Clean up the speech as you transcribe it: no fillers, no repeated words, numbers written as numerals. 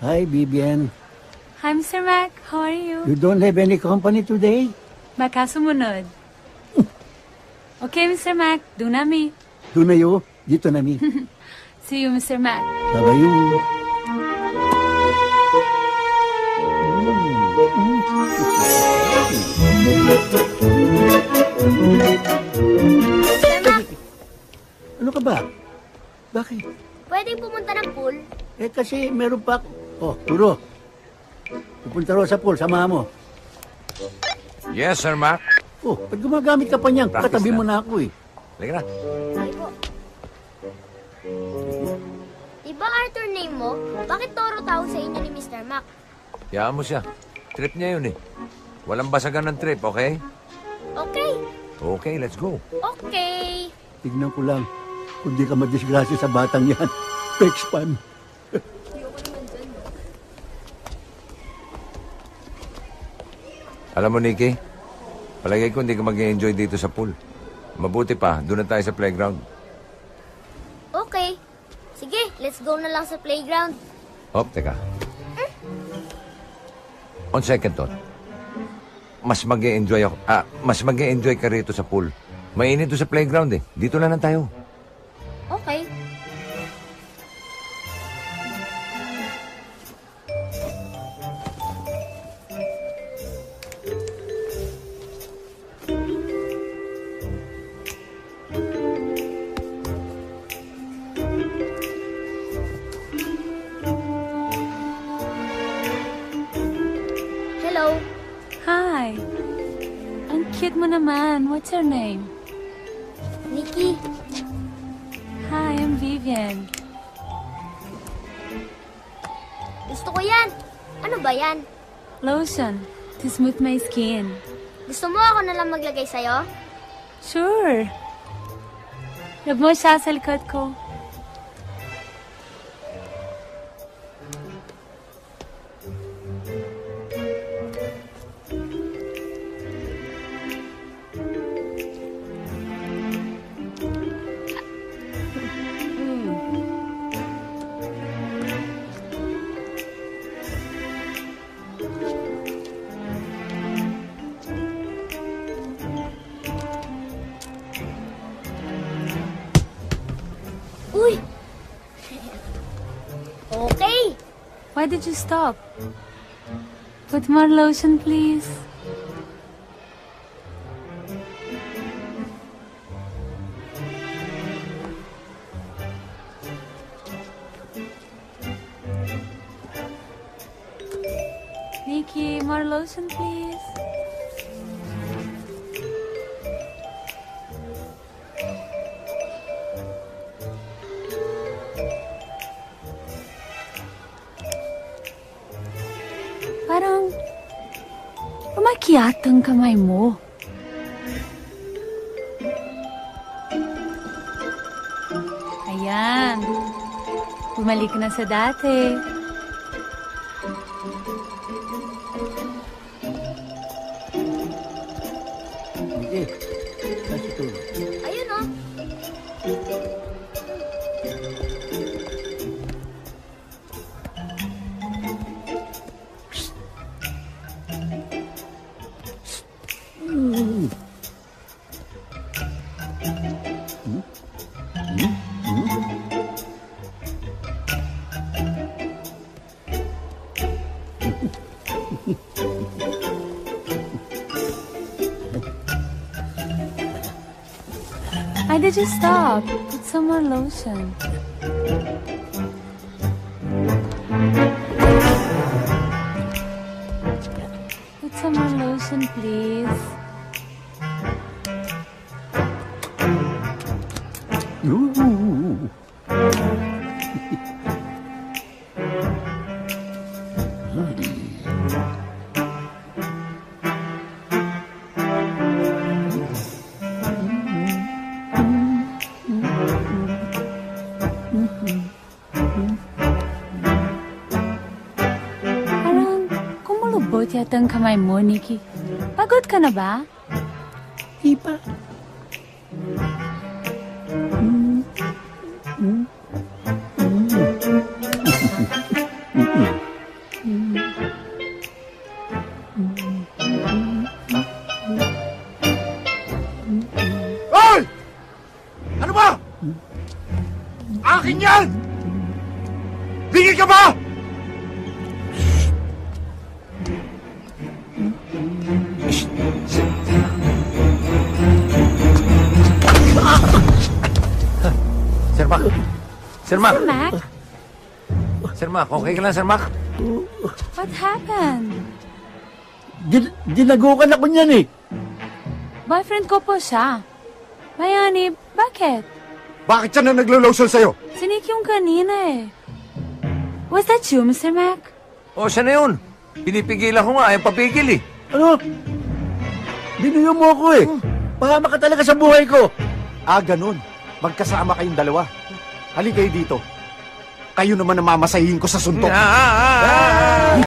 Hi, Vivian. Hi, Mr. Mac. How are you? You don't have any company today? Baka sumunod. Okay, Mr. Mac. Doon nami. Doon na yo. Dito na mi. See you, Mr. Mac. Sabayo. Mr. Mac, Ano ka ba? Bakit? pwedeng pumunta ng pool? Kasi meron pa... Oh, Turo. Pupunta raw sa pool. Samahan mo. Yes, Sir Mac. Oh, pag gumagamit ka pa niyan, Practice katabi na. mo na ako eh. Halika na. Sige po. Diba Arthur name mo? Bakit Toro tawag sa inyo ni Mr. Mac? Hayaan mo siya. Trip niya yun eh. Walang basagan ng trip, okay? Okay. Okay, let's go. Okay. Tignan ko lang. Kung di ka madisgrasya sa batang yan. Pexpan. Alam mo, Nikki, palagay ko hindi ka mag-enjoy dito sa pool. Mabuti pa, doon na tayo sa playground. Okay. Sige, let's go na lang sa playground. Hop, teka. On second thought, mas mag-enjoy ako. Mas mag-enjoy ka rito sa pool. Mainit doon sa playground eh. Dito na lang tayo. Okay. Hello. Hi. Ang cute mo naman. What's your name? Nikki. Hi, I'm Vivian. Gusto ko yan. Ano ba yan? Lotion to smooth my skin. Gusto mo ako na lang maglagay sa'yo? Sure. Rub mo siya sa likod ko. Uy! Okay. Why did you stop? Put more lotion, please. Nikki, more lotion, please. Parang umakyat ang kamay mo. Ayan. Bumalik na sa dati. Sige. Kasi Turo. Ayun oh. Why did you stop? Put some more lotion. Put some more lotion, please. Ooh. Parang kumulubot yata ang kamay mo, Nikki. Pagod ka na ba? Di pa. Bigil ka ba? Sir Mac! Sir Mac! Sir Mac, Sir Mac, okay ka lang, Sir Mac? what happened? Dinagukan ako niyan eh. Boyfriend ko po siya. Bayani, bakit? Bakit siya na naglo-lotion sa'yo? Si Nick yung kanina eh. Was that you, Mr. Mac? O, siya na yun. Pinipigilan ko nga, ayaw papigil eh. Ano? Binuyo mo ako eh. Pahama ka talaga sa buhay ko. Ah, ganun. Magkasama kayong dalawa. Halika kayo dito. Kayo naman ang mamasahin ko sa suntok.